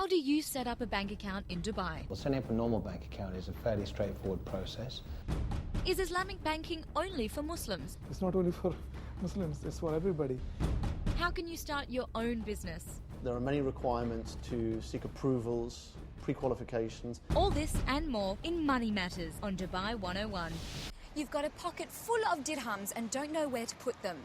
How do you set up a bank account in Dubai? Well, setting up a normal bank account is a fairly straightforward process. Is Islamic banking only for Muslims? It's not only for Muslims, it's for everybody. How can you start your own business? There are many requirements to seek approvals, pre-qualifications. All this and more in Money Matters on Dubai 101. You've got a pocket full of dirhams and don't know where to put them.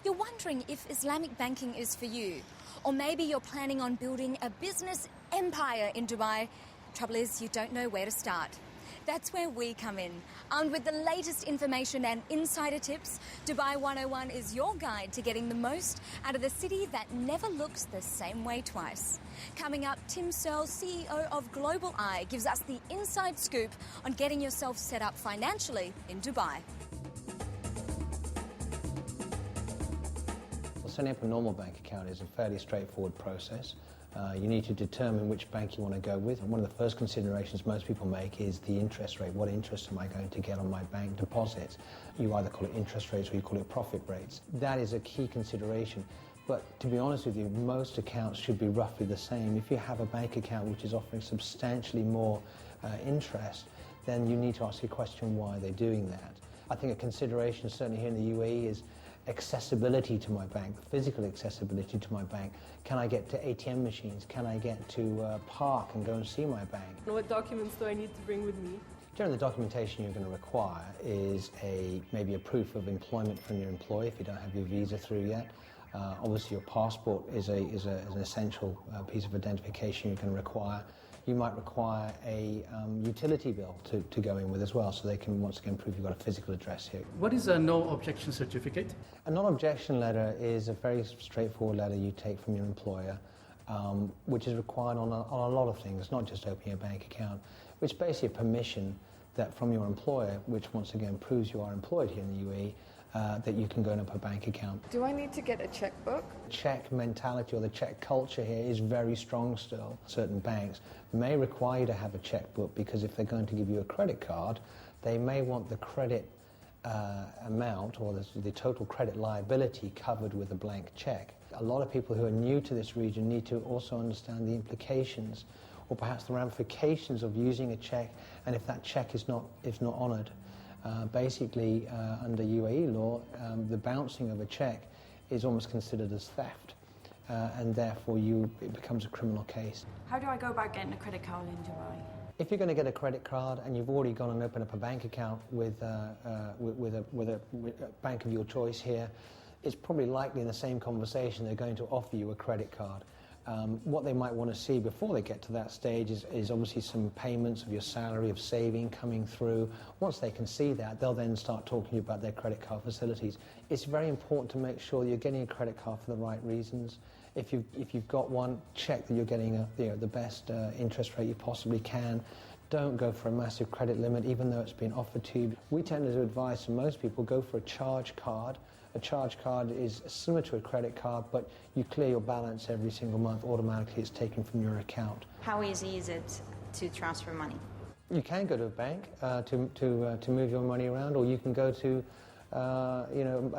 You're wondering if Islamic banking is for you. Or maybe you're planning on building a business empire in Dubai. Trouble is, you don't know where to start. That's where we come in. Armed with the latest information and insider tips, Dubai 101 is your guide to getting the most out of the city that never looks the same way twice. Coming up, Tim Searle, CEO of Global Eye, gives us the inside scoop on getting yourself set up financially in Dubai. Setting up a normal bank account is a fairly straightforward process. You need to determine which bank you want to go with. And one of the first considerations most people make is the interest rate. What interest am I going to get on my bank deposits? You either call it interest rates or you call it profit rates. That is a key consideration. But to be honest with you, most accounts should be roughly the same. If you have a bank account which is offering substantially more interest, then you need to ask your question why they're doing that. I think a consideration certainly here in the UAE is accessibility to my bank, physical accessibility to my bank. Can I get to ATM machines? Can I get to park and go and see my bank? What documents do I need to bring with me? Generally, the documentation you're going to require is maybe a proof of employment from your employer if you don't have your visa through yet. Obviously, your passport is an essential piece of identification you're going to require. You might require a utility bill to go in with as well, so they can once again prove you've got a physical address here. What is a no objection certificate? A non-objection letter is a very straightforward letter you take from your employer, which is required on a lot of things, not just opening a bank account, which is basically a permission that from your employer, which once again proves you are employed here in the UAE, that you can go and open a bank account. Do I need to get a checkbook? Check mentality or the check culture here is very strong still. Certain banks may require you to have a checkbook because if they're going to give you a credit card, they may want the credit amount or the total credit liability covered with a blank check. A lot of people who are new to this region need to also understand the implications or perhaps the ramifications of using a check, and if that check is not honoured. Basically, under UAE law, the bouncing of a check is almost considered as theft, and therefore it becomes a criminal case. How do I go about getting a credit card in Dubai? If you're going to get a credit card and you've already gone and opened up a bank account with a bank of your choice here, it's probably likely in the same conversation they're going to offer you a credit card. What they might want to see before they get to that stage is obviously some payments of your salary, of saving coming through. Once they can see that, they'll then start talking to you about their credit card facilities. It's very important to make sure that you're getting a credit card for the right reasons. If you've got one, check that you're getting the best interest rate you possibly can. Don't go for a massive credit limit, even though it's been offered to you. We tend to advise to most people go for a charge card. A charge card is similar to a credit card, but you clear your balance every single month. Automatically, it's taken from your account. How easy is it to transfer money? You can go to a bank to move your money around, or you can go to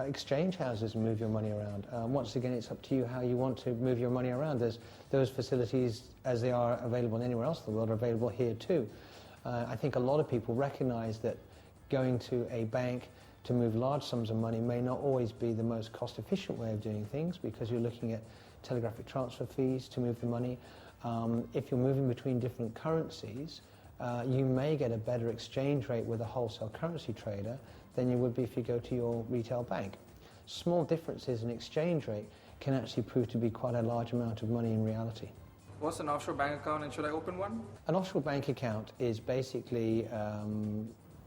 exchange houses and move your money around. Once again, it's up to you how you want to move your money around. There's those facilities, as they are available anywhere else in the world, are available here too. I think a lot of people recognize that going to a bank to move large sums of money may not always be the most cost-efficient way of doing things because you're looking at telegraphic transfer fees to move the money. If you're moving between different currencies, you may get a better exchange rate with a wholesale currency trader than you would be if you go to your retail bank. Small differences in exchange rate can actually prove to be quite a large amount of money in reality. What's an offshore bank account and should I open one? An offshore bank account is basically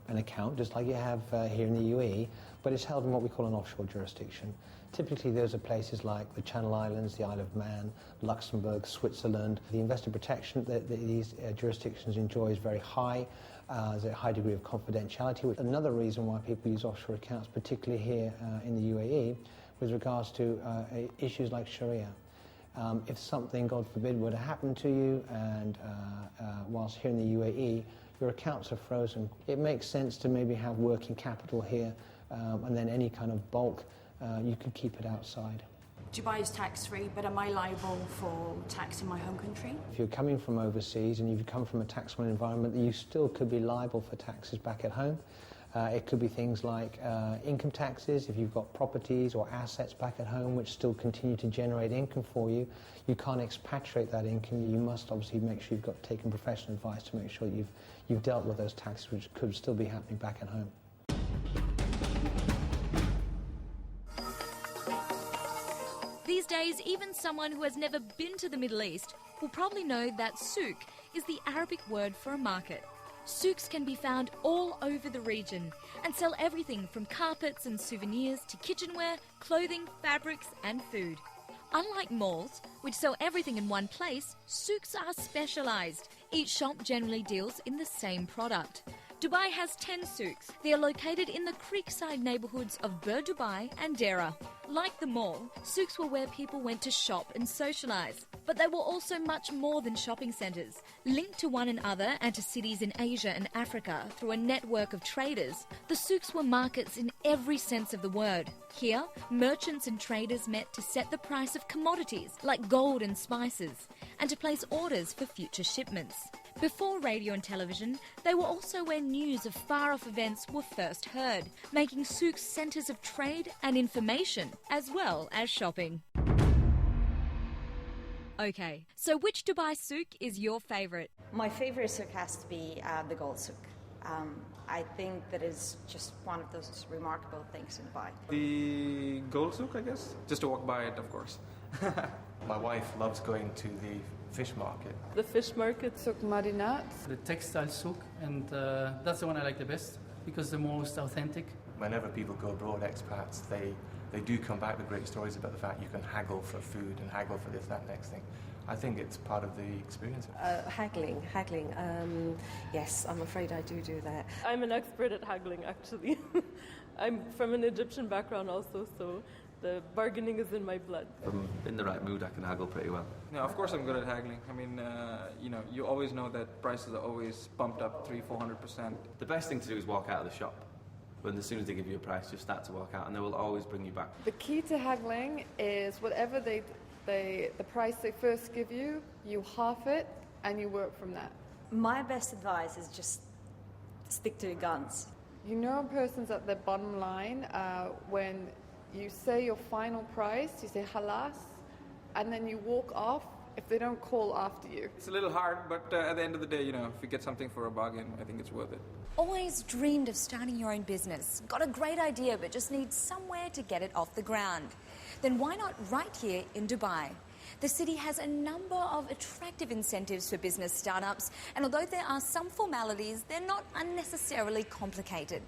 an account just like you have here in the UAE, but it's held in what we call an offshore jurisdiction. Typically those are places like the Channel Islands, the Isle of Man, Luxembourg, Switzerland. The investor protection that these jurisdictions enjoy is very high. There's a high degree of confidentiality. Another reason why people use offshore accounts, particularly here in the UAE, with regards to issues like Sharia. If something, God forbid, were to happen to you and whilst here in the UAE, your accounts are frozen, it makes sense to maybe have working capital here and then any kind of bulk, you could keep it outside. Dubai is tax-free, but am I liable for tax in my home country? If you're coming from overseas and you've come from a taxable environment, you still could be liable for taxes back at home. It could be things like income taxes. If you've got properties or assets back at home which still continue to generate income for you, you can't expatriate that income. You must obviously make sure you've taken professional advice to make sure you've dealt with those taxes which could still be happening back at home. These days, even someone who has never been to the Middle East will probably know that souk is the Arabic word for a market. Souks can be found all over the region and sell everything from carpets and souvenirs to kitchenware, clothing, fabrics and food. Unlike malls, which sell everything in one place, souks are specialised. Each shop generally deals in the same product. Dubai has 10 souks. They are located in the creekside neighbourhoods of Bur Dubai and Dera. Like the mall, souks were where people went to shop and socialise. But they were also much more than shopping centres. Linked to one another and to cities in Asia and Africa through a network of traders, the souks were markets in every sense of the word. Here, merchants and traders met to set the price of commodities like gold and spices, and to place orders for future shipments. Before radio and television, they were also where news of far-off events were first heard, making souks centres of trade and information, as well as shopping. Okay, so which Dubai souk is your favourite? My favourite souk has to be the gold souk. I think that is just one of those remarkable things in Dubai. The gold souk, I guess? Just to walk by it, of course. My wife loves going to the fish market. The fish market, Souk Marinat. The textile souk, and that's the one I like the best because the most authentic. Whenever people go abroad, expats, they do come back with great stories about the fact you can haggle for food and haggle for this, that, next thing. I think it's part of the experience. Haggling. Yes, I'm afraid I do that. I'm an expert at haggling, actually. I'm from an Egyptian background also, so the bargaining is in my blood. If I'm in the right mood, I can haggle pretty well. Yeah, of course I'm good at haggling. I mean, you always know that prices are always bumped up 300-400%. The best thing to do is walk out of the shop. When as soon as they give you a price, just start to walk out, and they will always bring you back. The key to haggling is whatever the price they first give you, you half it and you work from that. My best advice is just stick to your guns. You know a person's at their bottom line when you say your final price, you say halas, and then you walk off if they don't call after you. It's a little hard, but at the end of the day, if you get something for a bargain, I think it's worth it. Always dreamed of starting your own business. Got a great idea, but just need somewhere to get it off the ground. Then why not right here in Dubai? The city has a number of attractive incentives for business startups, and although there are some formalities, they're not unnecessarily complicated.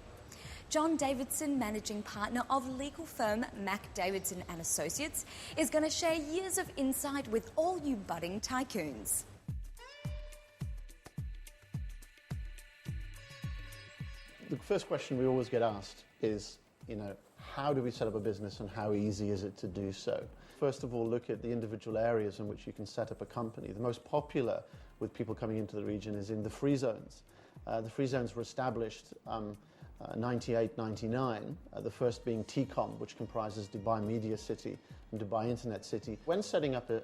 John Davidson, managing partner of legal firm Mac Davidson & Associates, is going to share years of insight with all you budding tycoons. The first question we always get asked is, how do we set up a business and how easy is it to do so? First of all, look at the individual areas in which you can set up a company. The most popular with people coming into the region is in the free zones. The free zones were established 98, 99, the first being TCOM, which comprises Dubai Media City and Dubai Internet City. When setting up a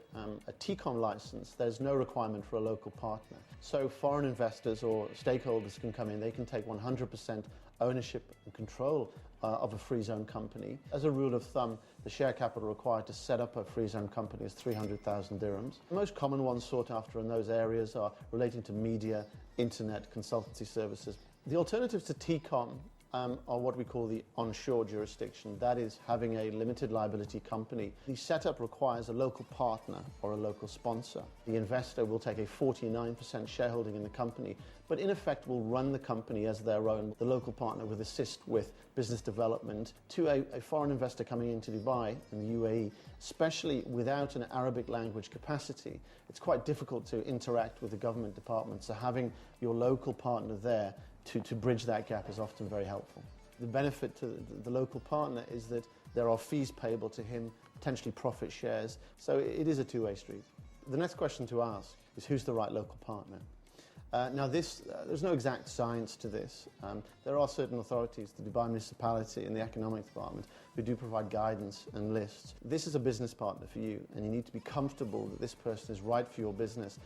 TCOM license, there's no requirement for a local partner. So foreign investors or stakeholders can come in, they can take 100% ownership and control of a free zone company. As a rule of thumb, the share capital required to set up a free zone company is 300,000 dirhams. The most common ones sought after in those areas are relating to media, internet, consultancy services. The alternatives to TCOM are what we call the onshore jurisdiction, that is having a limited liability company. The setup requires a local partner or a local sponsor. The investor will take a 49% shareholding in the company, but in effect will run the company as their own. The local partner will assist with business development to a foreign investor coming into Dubai in the UAE, especially without an Arabic language capacity. It's quite difficult to interact with the government department, so having your local partner there to bridge that gap is often very helpful. The benefit to the local partner is that there are fees payable to him, potentially profit shares, so it is a two-way street. The next question to ask is who's the right local partner? Now, there's no exact science to this. There are certain authorities, the Dubai municipality and the economic department, who do provide guidance and lists. This is a business partner for you, and you need to be comfortable that this person is right for your business